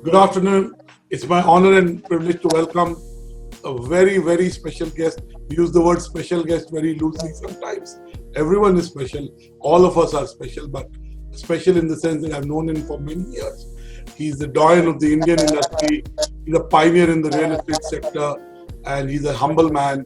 Good afternoon. It's my honor and privilege to welcome a very, very special guest. We use the word special guest very loosely sometimes. Everyone is special. All of us are special, but special in the sense that I've known him for many years. He's the doyen of the Indian industry. He's a pioneer in the real estate sector, and he's a humble man.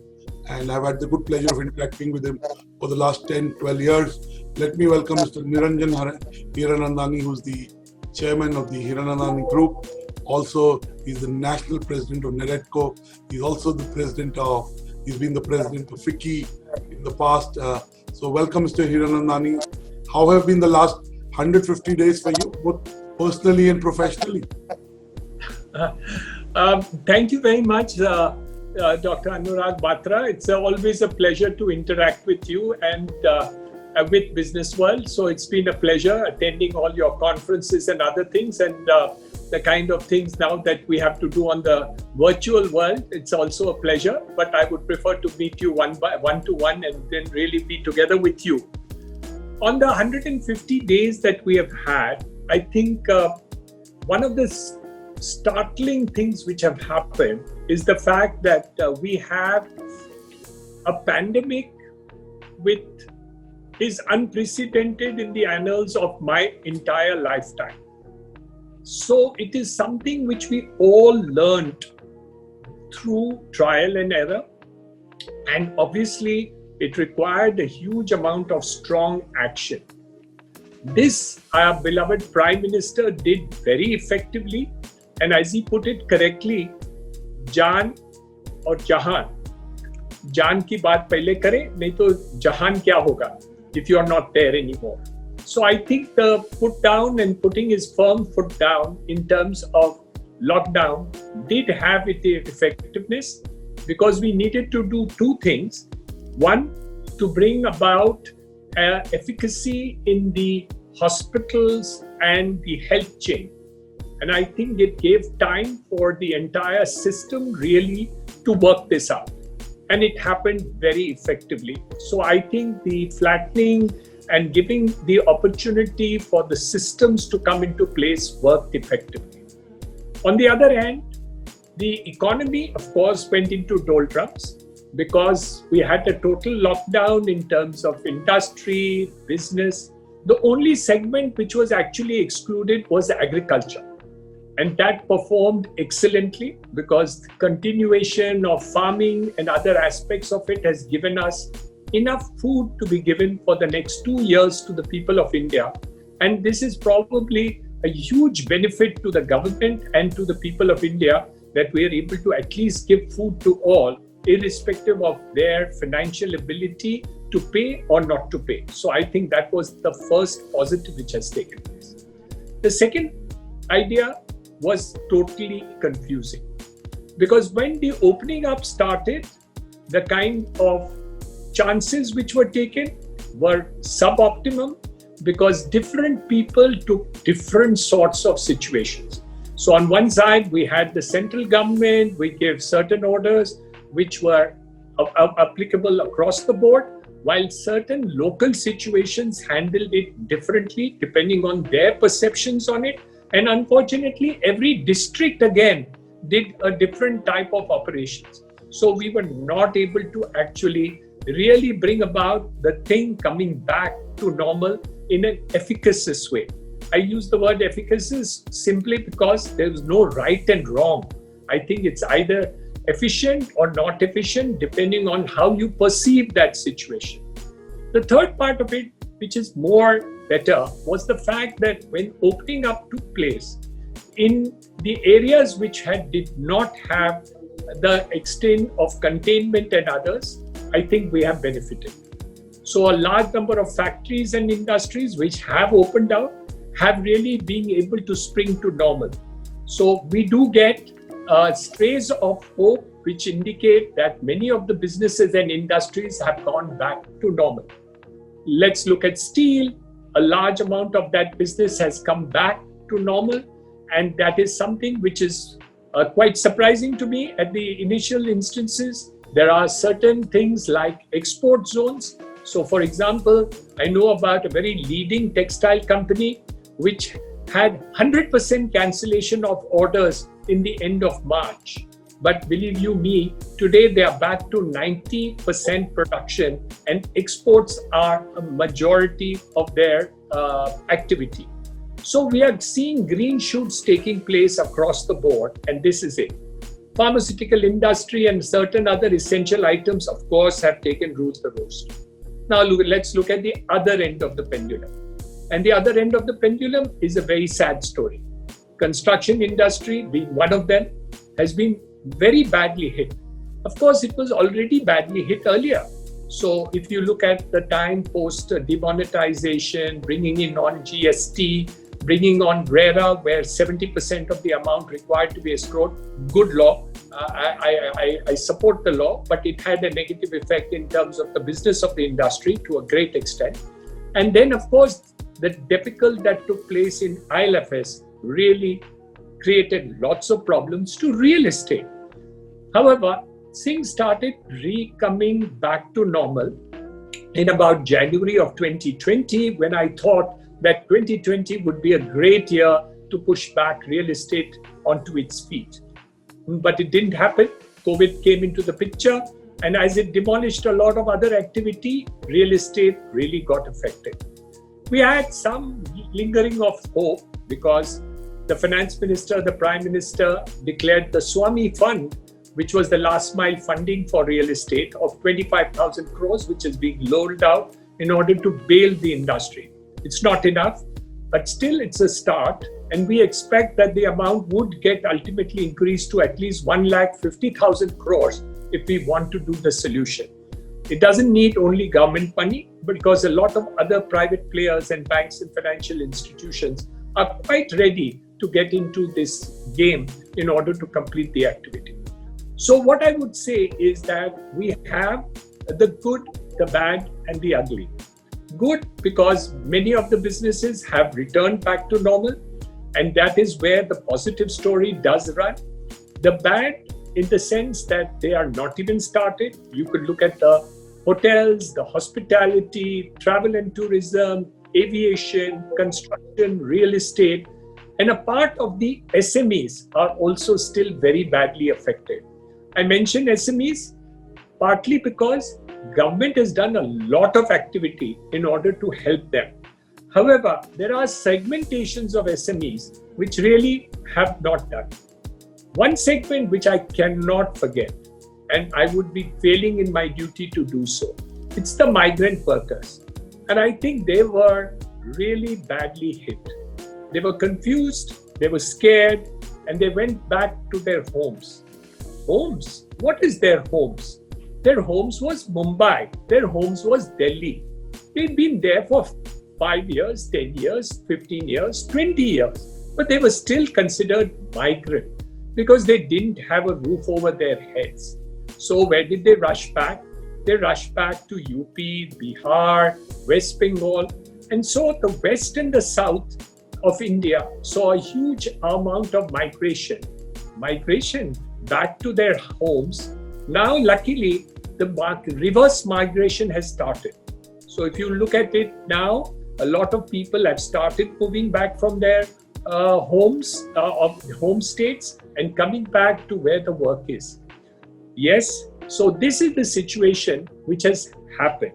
And I've had the good pleasure of interacting with him for the last 10, 12 years. Let me welcome Mr. Niranjan Hiranandani, who's the chairman of the Hiranandani Group. Also, he's the national president of Naredco. He's also he's been the president of FICCI in the past. So welcome, Mr. Hiranandani. How have been the last 150 days for you, both personally and professionally? Thank you very much, Dr. Annurag Batra. It's always a pleasure to interact with you and with Businessworld. So it's been a pleasure attending all your conferences and other things, and the kind of things now that we have to do on the virtual world. It's also a pleasure, but I would prefer to meet you one to one and then really be together with you. On the 150 days that we have had, I think one of the startling things which have happened is the fact that we have a pandemic which is unprecedented in the annals of my entire lifetime. So it is something which we all learned through trial and error, and obviously it required a huge amount of strong action. This our beloved Prime Minister did very effectively, and as he put it correctly, जान और जहान, जान की बात पहले करें, नहीं तो जहान क्या होगा if you are not there anymore. So I think the put down and putting his firm foot down in terms of lockdown did have its effectiveness, because we needed to do two things. One, to bring about efficacy in the hospitals and the health chain. And I think it gave time for the entire system really to work this out. And it happened very effectively. So I think the flattening and giving the opportunity for the systems to come into place worked effectively. On the other hand, the economy, of course, went into doldrums because we had a total lockdown in terms of industry, business. The only segment which was actually excluded was agriculture. And that performed excellently because the continuation of farming and other aspects of it has given us enough food to be given for the next 2 years to the people of India. And this is probably a huge benefit to the government and to the people of India, that we are able to at least give food to all, irrespective of their financial ability to pay or not to pay. So I think that was the first positive which has taken place. The second idea was totally confusing, because when the opening up started, the kind of chances which were taken were suboptimum, because different people took different sorts of situations. So on one side, we had the central government, we gave certain orders which were applicable across the board, while certain local situations handled it differently depending on their perceptions on it. And unfortunately, every district again did a different type of operations. So we were not able to actually really bring about the thing coming back to normal in an efficacious way. I use the word efficacious simply because there is no right and wrong. I think it's either efficient or not efficient, depending on how you perceive that situation. The third part of it, which is more better, was the fact that when opening up took place in the areas which did not have the extent of containment and others, I think we have benefited. So a large number of factories and industries which have opened up have really been able to spring to normal. So we do get strays of hope which indicate that many of the businesses and industries have gone back to normal. Let's look at steel. A large amount of that business has come back to normal, and that is something which is quite surprising to me at the initial instances. There are certain things like export zones. So for example, I know about a very leading textile company which had 100% cancellation of orders in the end of March. But believe you me, today they are back to 90% production, and exports are a majority of their activity. So we are seeing green shoots taking place across the board, and this is it. Pharmaceutical industry and certain other essential items, of course, have taken root the roost. Now let's look at the other end of the pendulum. And the other end of the pendulum is a very sad story. Construction industry, being one of them, has been very badly hit. Of course, it was already badly hit earlier. So if you look at the time post demonetization, bringing in on GST, bringing on RERA, where 70% of the amount required to be escrowed, good law. I support the law, but it had a negative effect in terms of the business of the industry to a great extent. And then, of course, the debacle that took place in ILFS really created lots of problems to real estate. However, things started coming back to normal in about January of 2020, when I thought that 2020 would be a great year to push back real estate onto its feet. But it didn't happen. COVID came into the picture, and as it demolished a lot of other activity, real estate really got affected. We had some lingering of hope because the finance minister, the prime minister declared the Swami Fund, which was the last mile funding for real estate of 25,000 crores, which is being loaned out in order to bail the industry. It's not enough, but still it's a start. And we expect that the amount would get ultimately increased to at least 150,000 crores if we want to do the solution. It doesn't need only government money, because a lot of other private players and banks and financial institutions are quite ready to get into this game in order to complete the activity. So what I would say is that we have the good, the bad, and the ugly. Good, because many of the businesses have returned back to normal, and that is where the positive story does run. The bad, in the sense that they are not even started. You could look at the hotels, the hospitality, travel and tourism, aviation, construction, real estate, and a part of the SMEs are also still very badly affected. I mention SMEs partly because government has done a lot of activity in order to help them. However, there are segmentations of SMEs which really have not done. One segment which I cannot forget, and I would be failing in my duty to do so, it's the migrant workers. And I think they were really badly hit. They were confused, they were scared, and they went back to their homes. Homes? What is their homes? Their homes was Mumbai. Their homes was Delhi. They'd been there for 5 years, 10 years, 15 years, 20 years. But they were still considered migrant because they didn't have a roof over their heads. So where did they rush back? They rushed back to UP, Bihar, West Bengal. And so the West and the South of India saw a huge amount of migration back to their homes. Now, luckily, the reverse migration has started. So if you look at it now, a lot of people have started moving back from their homes, of home states, and coming back to where the work is. Yes, so this is the situation which has happened.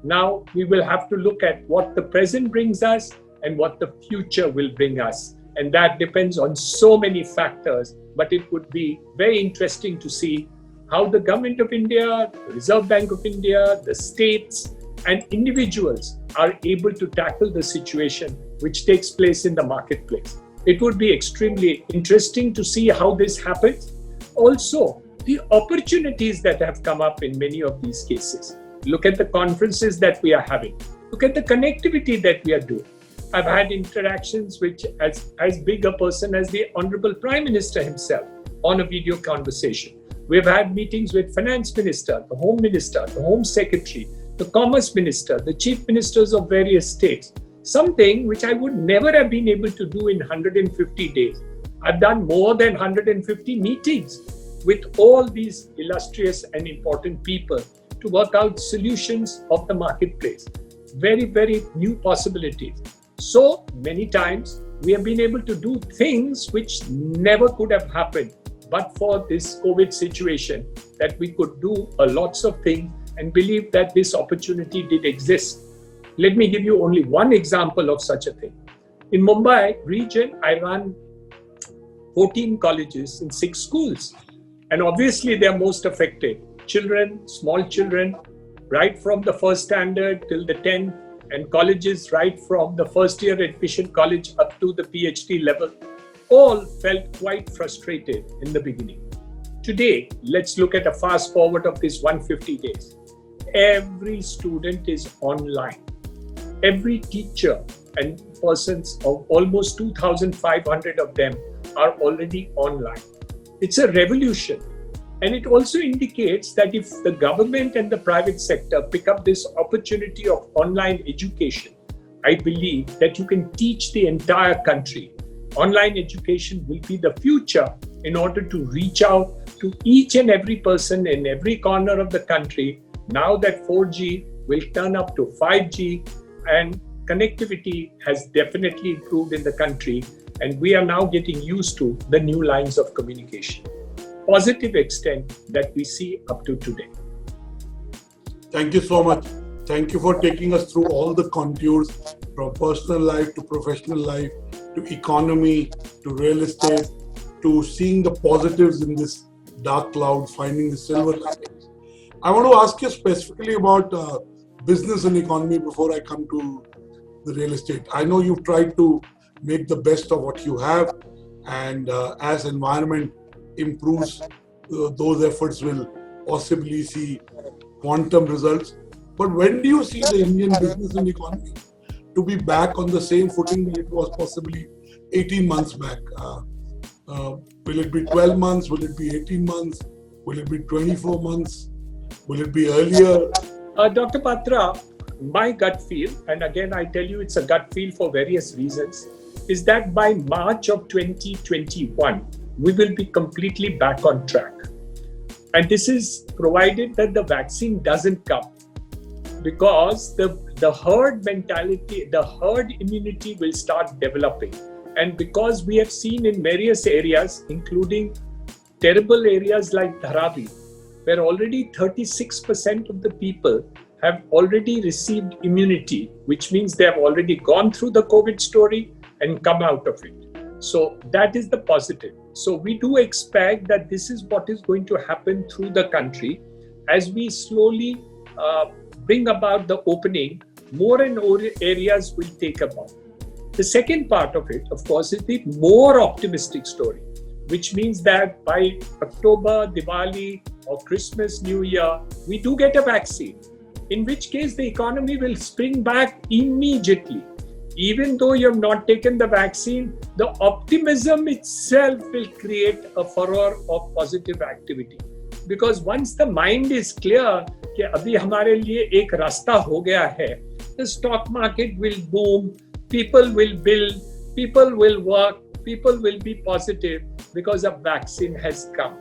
Now we will have to look at what the present brings us and what the future will bring us. And that depends on so many factors, but it would be very interesting to see how the Government of India, the Reserve Bank of India, the states and individuals are able to tackle the situation which takes place in the marketplace. It would be extremely interesting to see how this happens. Also, the opportunities that have come up in many of these cases. Look at the conferences that we are having. Look at the connectivity that we are doing. I've had interactions which as big a person as the Honorable Prime Minister himself on a video conversation. We've had meetings with Finance Minister, the Home Minister, the Home Secretary, the Commerce Minister, the Chief Ministers of various states. Something which I would never have been able to do in 150 days. I've done more than 150 meetings with all these illustrious and important people to work out solutions of the marketplace. Very, very new possibilities. So many times we have been able to do things which never could have happened but for this COVID situation, that we could do lots of things and believe that this opportunity did exist. Let me give you only one example of such a thing. In Mumbai region, I run 14 colleges in 6 schools. And obviously they are most affected. Children, small children, right from the first standard till the 10th, and colleges right from the first year admission college up to the PhD level, all felt quite frustrated in the beginning. Today, let's look at a fast forward of this 150 days. Every student is online. Every teacher and persons, of almost 2,500 of them, are already online. It's a revolution. And it also indicates that if the government and the private sector pick up this opportunity of online education, I believe that you can teach the entire country. Online education will be the future in order to reach out to each and every person in every corner of the country. Now that 4G will turn up to 5G, and connectivity has definitely improved in the country, and we are now getting used to the new lines of communication. Positive extent that we see up to today. Thank you so much. Thank you for taking us through all the contours from personal life to professional life to economy to real estate to seeing the positives in this dark cloud, finding the silver linings. I want to ask you specifically about business and economy before I come to the real estate. I know you've tried to make the best of what you have, and as environment improves, those efforts will possibly see quantum results. But when do you see the Indian business and economy to be back on the same footing that it was possibly 18 months back? Will it be 12 months? Will it be 18 months? Will it be 24 months? Will it be earlier? Dr. Batra, my gut feel, and again I tell you it's a gut feel for various reasons, is that by March of 2021, we will be completely back on track. And this is provided that the vaccine doesn't come, because the herd mentality, the herd immunity will start developing. And because we have seen in various areas, including terrible areas like Dharavi, where already 36% of the people have already received immunity, which means they have already gone through the COVID story and come out of it. So that is the positive. So we do expect that this is what is going to happen through the country as we slowly bring about the opening. More and more areas will take about. The second part of it, of course, is the more optimistic story, which means that by October, Diwali or Christmas, New Year, we do get a vaccine, in which case the economy will spring back immediately. Even though you have not taken the vaccine, the optimism itself will create a furor of positive activity. Because once the mind is clear कि अभी हमारे लिए एक रास्ता हो गया है, the stock market will boom, people will build, people will work, people will be positive because a vaccine has come.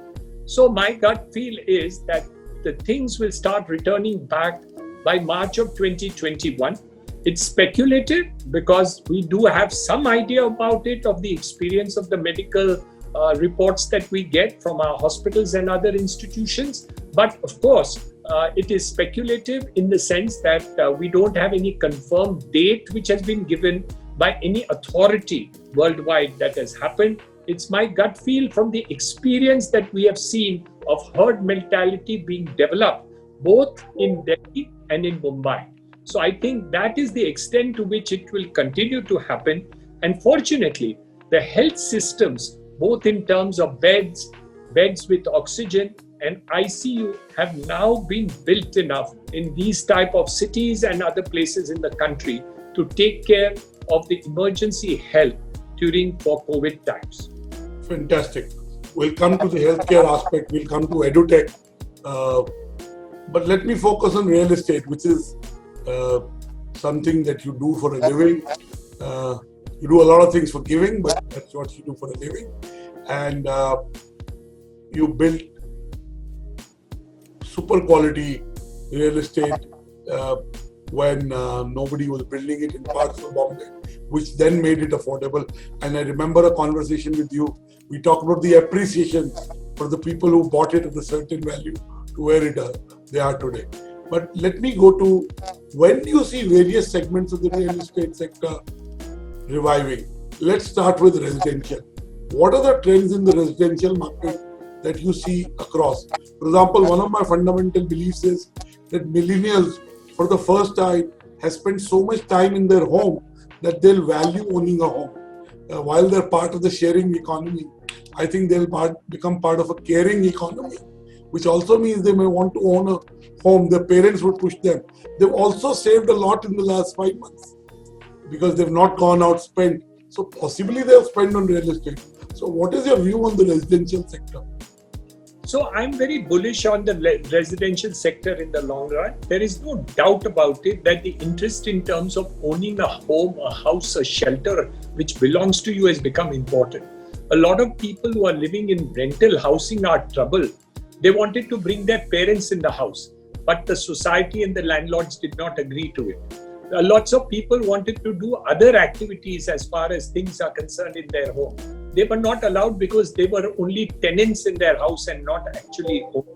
So my gut feel is that the things will start returning back by March of 2021. It's speculative because we do have some idea about it, of the experience of the medical reports that we get from our hospitals and other institutions. But of course, it is speculative in the sense that we don't have any confirmed date which has been given by any authority worldwide that has happened. It's my gut feel from the experience that we have seen of herd mentality being developed both in Delhi and in Mumbai. So I think that is the extent to which it will continue to happen. And fortunately, the health systems, both in terms of beds with oxygen and ICU, have now been built enough in these type of cities and other places in the country to take care of the emergency health for COVID times. Fantastic. We'll come to the healthcare aspect, we'll come to edutech. But let me focus on real estate, which is something that you do for a living. You do a lot of things for giving, but that's what you do for a living. And you built super quality real estate when nobody was building it in parts of Bombay. which then made it affordable. And I remember a conversation with you. We talked about the appreciation for the people who bought it at a certain value to where they are today. But let me go to, when do you see various segments of the real estate sector reviving? Let's start with residential. What are the trends in the residential market that you see across? For example, one of my fundamental beliefs is that millennials, for the first time, have spent so much time in their home that they'll value owning a home. While they're part of the sharing economy, I think they'll become part of a caring economy, which also means they may want to own a home. Their parents would push them. They've also saved a lot in the last 5 months because they've not gone out spent. So possibly they'll spend on real estate. So what is your view on the residential sector? So I'm very bullish on the residential sector in the long run. There is no doubt about it that the interest in terms of owning a home, a house, a shelter which belongs to you has become important. A lot of people who are living in rental housing are troubled. They wanted to bring their parents in the house, but the society and the landlords did not agree to it. Lots of people wanted to do other activities as far as things are concerned in their home. They were not allowed because they were only tenants in their house and not actually owners.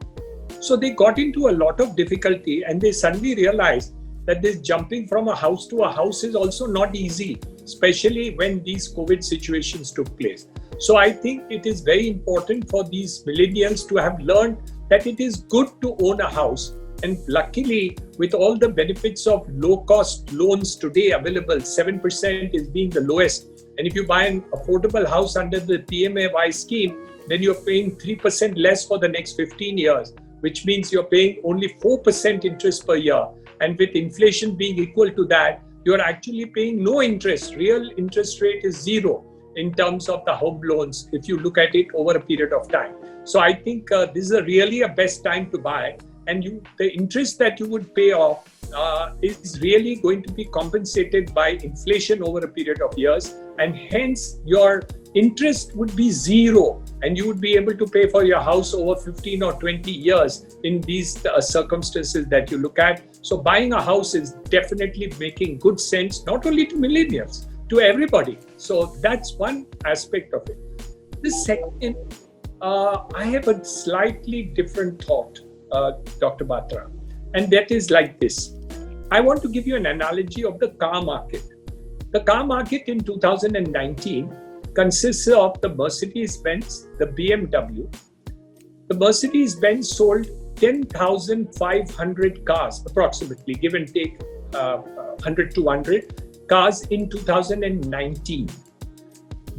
So they got into a lot of difficulty, and they suddenly realized that this jumping from a house to a house is also not easy, especially when these COVID situations took place. So I think it is very important for these millennials to have learned that it is good to own a house. And luckily, with all the benefits of low-cost loans today available, 7% is being the lowest. And if you buy an affordable house under the PMAY scheme, then you're paying 3% less for the next 15 years, which means you're paying only 4% interest per year. And with inflation being equal to that, you're actually paying no interest. Real interest rate is zero in terms of the home loans if you look at it over a period of time. So I think this is really a best time to buy. And the interest that you would pay off is really going to be compensated by inflation over a period of years. And hence, your interest would be zero. And you would be able to pay for your house over 15 or 20 years in these circumstances that you look at. So buying a house is definitely making good sense, not only to millennials, to everybody. So that's one aspect of it. The second, I have a slightly different thought. Dr. Batra, and that is like this. I want to give you an analogy of the car market. The car market in 2019 consists of the Mercedes-Benz, the BMW. The Mercedes-Benz sold 10,500 cars, approximately, give and take 100 to 100 cars in 2019.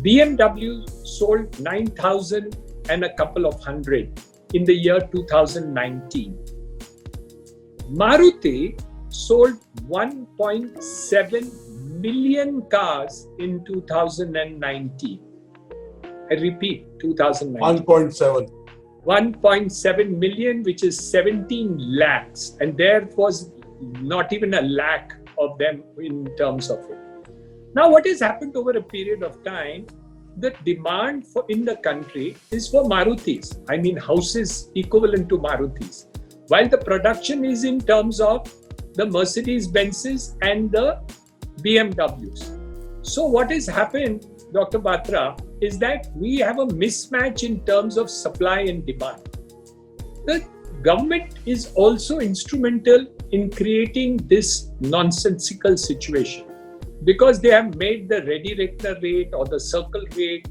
BMW sold 9,000 and a couple of hundred in the year 2019. Maruti sold 1.7 million cars in 2019. I repeat, 2019. 1.7. 1.7 million, which is 17 lakhs. And there was not even a lakh of them in terms of it. Now, what has happened over a period of time, the demand in the country is for Marutis. I mean, houses equivalent to Marutis. While the production is in terms of the Mercedes-Benzes and the BMWs. So what has happened, Dr. Batra, is that we have a mismatch in terms of supply and demand. The government is also instrumental in creating this nonsensical situation, because they have made the ready reckoner rate or the circle rate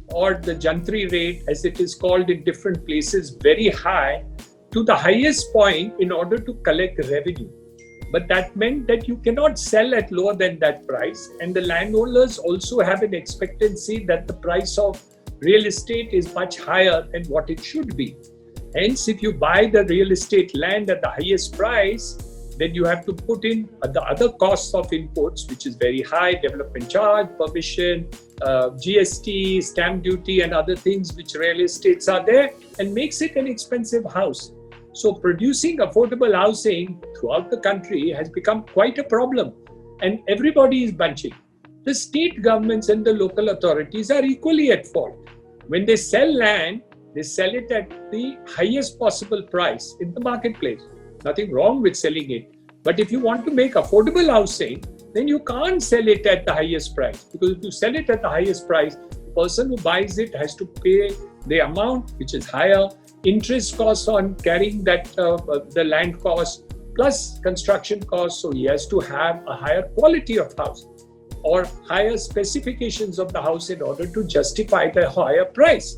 or the jantri rate, as it is called in different places, very high, to the highest point in order to collect revenue. But that meant that you cannot sell at lower than that price. And the landowners also have an expectancy that the price of real estate is much higher than what it should be. Hence, if you buy the real estate land at the highest price, then you have to put in the other costs of inputs, which is very high: development charge, permission, GST, stamp duty, and other things which real estates are there, and makes it an expensive house. So producing affordable housing throughout the country has become quite a problem, and everybody is bunching. The state governments and the local authorities are equally at fault. When they sell land, they sell it at the highest possible price in the marketplace. Nothing wrong with selling it. But if you want to make affordable housing, then you can't sell it at the highest price. Because if you sell it at the highest price, the person who buys it has to pay the amount which is higher, interest costs on carrying that the land cost, plus construction costs. So he has to have a higher quality of house or higher specifications of the house in order to justify the higher price.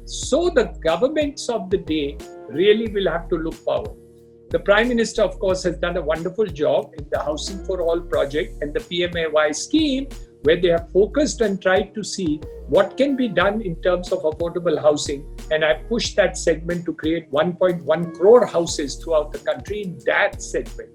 So the governments of the day really will have to look forward. The Prime Minister, of course, has done a wonderful job in the Housing for All project and the PMAY scheme, where they have focused and tried to see what can be done in terms of affordable housing. And I pushed that segment to create 1.1 crore houses throughout the country in that segment.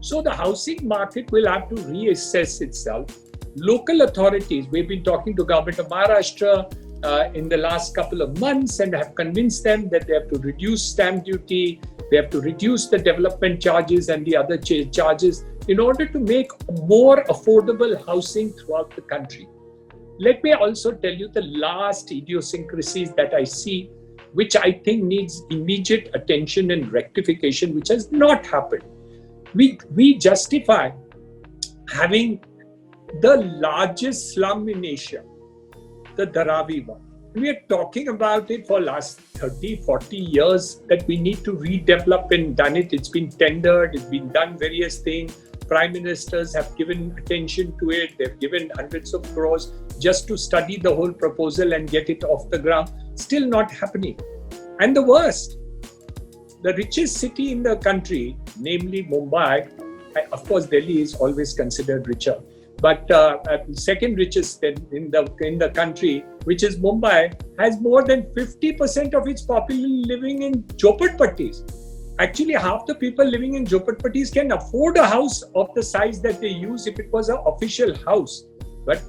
So the housing market will have to reassess itself. Local authorities, we've been talking to government of Maharashtra in the last couple of months and have convinced them that they have to reduce stamp duty, they have to reduce the development charges and the other charges in order to make more affordable housing throughout the country. Let me also tell you the last idiosyncrasies that I see, which I think needs immediate attention and rectification, which has not happened. We justify having the largest slum in Asia, the Dharavi one. We are talking about it for last 30, 40 years that we need to redevelop and done it. It's been tendered, it's been done various things. Prime ministers have given attention to it. They've given hundreds of crores just to study the whole proposal and get it off the ground. Still not happening. And the worst, the richest city in the country, namely Mumbai, of course Delhi is always considered richer, but second richest in the country, which is Mumbai, has more than 50% of its population living in jhopatpattis. Actually, half the people living in jhopatpattis can afford a house of the size that they use if it was an official house. But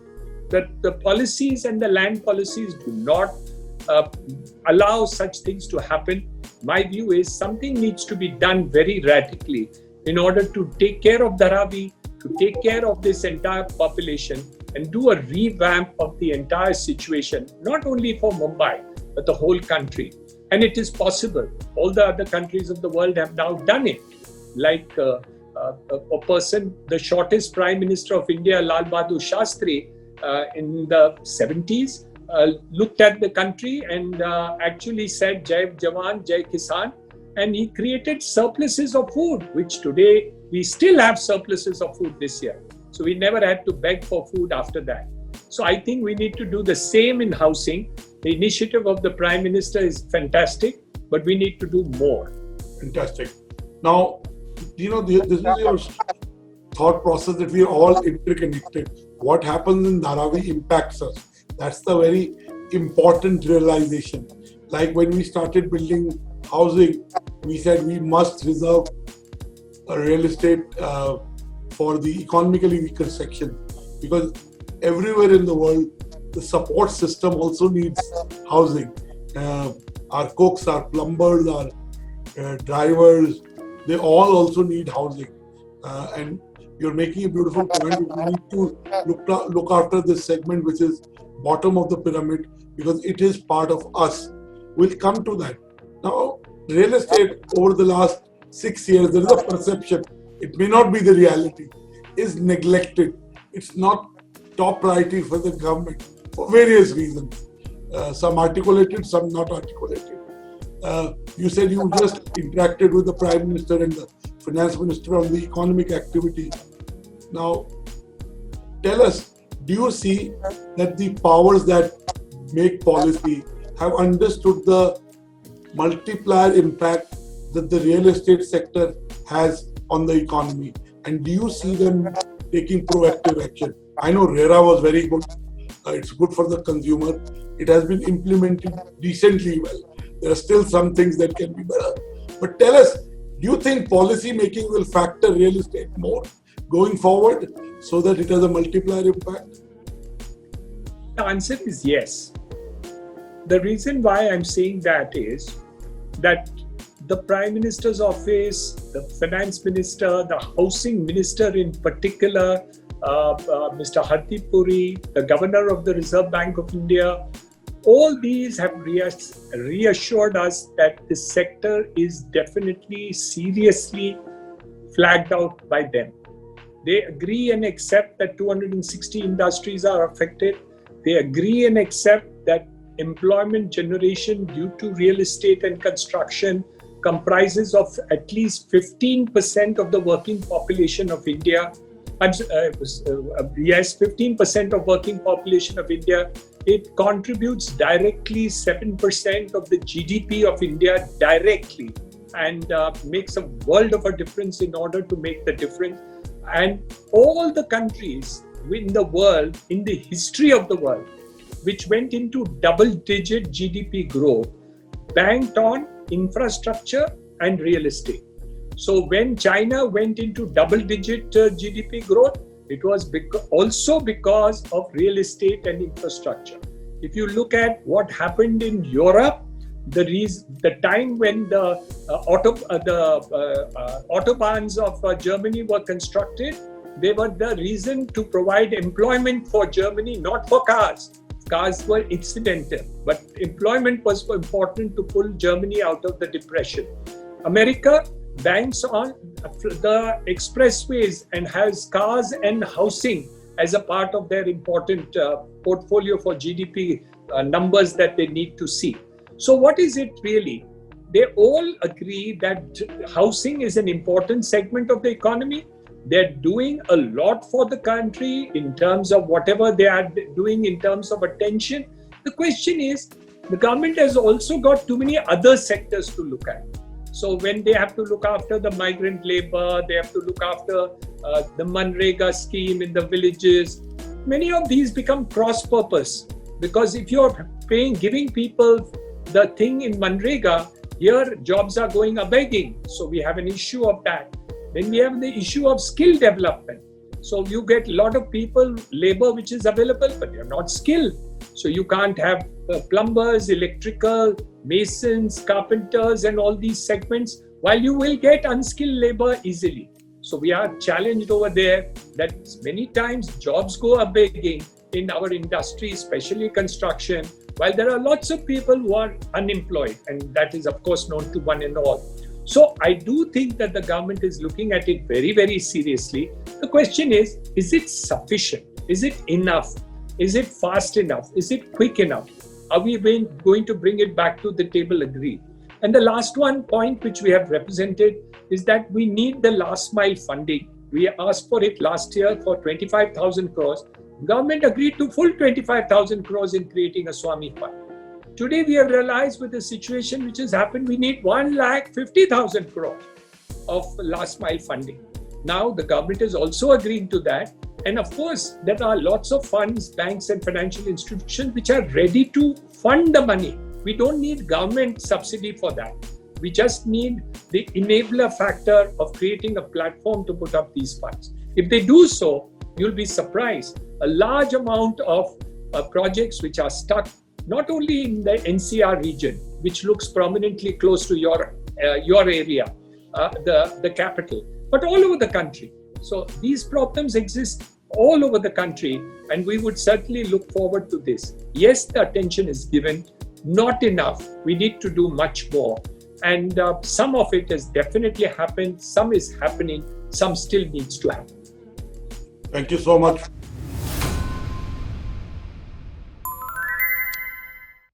the policies and the land policies do not allow such things to happen. My view is something needs to be done very radically in order to take care of Dharavi, to take care of this entire population and do a revamp of the entire situation, not only for Mumbai, but the whole country. And it is possible. All the other countries of the world have now done it. Like a person, the shortest Prime Minister of India, Lal Bahadur Shastri, in the 70s, looked at the country and actually said, Jai Jawan, Jai Kisan. And he created surpluses of food, which today we still have surpluses of food this year. So we never had to beg for food after that. So I think we need to do the same in housing. The initiative of the Prime Minister is fantastic, but we need to do more. Fantastic. Now, this is your thought process that we are all interconnected. What happens in Dharavi impacts us. That's the very important realization. Like when we started building housing, we said we must reserve a real estate for the economically weaker section, because everywhere in the world, the support system also needs housing. Our cooks, our plumbers, our drivers, they all also need housing. And you're making a beautiful point. We need to look after this segment, which is bottom of the pyramid, because it is part of us. We'll come to that. Now, real estate over the last 6 years, there is a perception, it may not be the reality, is neglected. It's not top priority for the government for various reasons. Some articulated, some not articulated. You said you just interacted with the Prime Minister and the Finance Minister on the economic activity. Now, tell us, do you see that the powers that make policy have understood the multiplier impact that the real estate sector has on the economy? And do you see them taking proactive action? I know RERA was very good. It's good for the consumer. It has been implemented decently well. There are still some things that can be better. But tell us, do you think policy making will factor real estate more going forward so that it has a multiplier impact? The answer is yes. The reason why I'm saying that is that the Prime Minister's office, the Finance Minister, the Housing Minister in particular, Mr. Hardeep Puri, the Governor of the Reserve Bank of India, all these have reassured us that the sector is definitely seriously flagged out by them. They agree and accept that 260 industries are affected. They agree and accept that employment generation due to real estate and construction comprises of at least 15% of the working population of India. Yes, 15% of working population of India. It contributes directly 7% of the GDP of India directly, and makes a world of a difference in order to make the difference. And all the countries in the world, in the history of the world, which went into double-digit GDP growth, banked on infrastructure and real estate. So when China went into double-digit GDP growth, it was also because of real estate and infrastructure. If you look at what happened in Europe, the time when the autobahns of Germany were constructed, they were the reason to provide employment for Germany, not for cars. Cars were incidental, but employment was important to pull Germany out of the depression. America banks on the expressways and has cars and housing as a part of their important portfolio for GDP numbers that they need to see. So what is it really? They all agree that housing is an important segment of the economy. They're doing a lot for the country in terms of whatever they are doing in terms of attention. The question is, the government has also got too many other sectors to look at. So when they have to look after the migrant labor, they have to look after the Manrega scheme in the villages. Many of these become cross-purpose, because if you're giving people the thing in Manrega, here jobs are going a-begging. So we have an issue of that. Then we have the issue of skill development. So you get a lot of people, labor which is available, but they're not skilled. So you can't have plumbers, electrical, masons, carpenters, and all these segments, while you will get unskilled labor easily. So we are challenged over there that many times jobs go a-begging in our industry, especially construction, while there are lots of people who are unemployed, and that is of course known to one and all. So I do think that the government is looking at it very, very seriously. The question is it sufficient? Is it enough? Is it fast enough? Is it quick enough? Are we going to bring it back to the table agreed? And the last one point which we have represented is that we need the last mile funding. We asked for it last year for 25,000 crores. Government agreed to full 25,000 crores in creating a Swami Fund. Today we have realized with the situation which has happened, we need 1,50,000 crores of last mile funding. Now the government is also agreeing to that. And of course, there are lots of funds, banks and financial institutions which are ready to fund the money. We don't need government subsidy for that. We just need the enabler factor of creating a platform to put up these funds. If they do so, you'll be surprised. A large amount of projects which are stuck not only in the NCR region, which looks prominently close to your area, the capital, but all over the country. So these problems exist all over the country, and we would certainly look forward to this. Yes, the attention is given, not enough. We need to do much more. And some of it has definitely happened, some is happening, some still needs to happen. Thank you so much.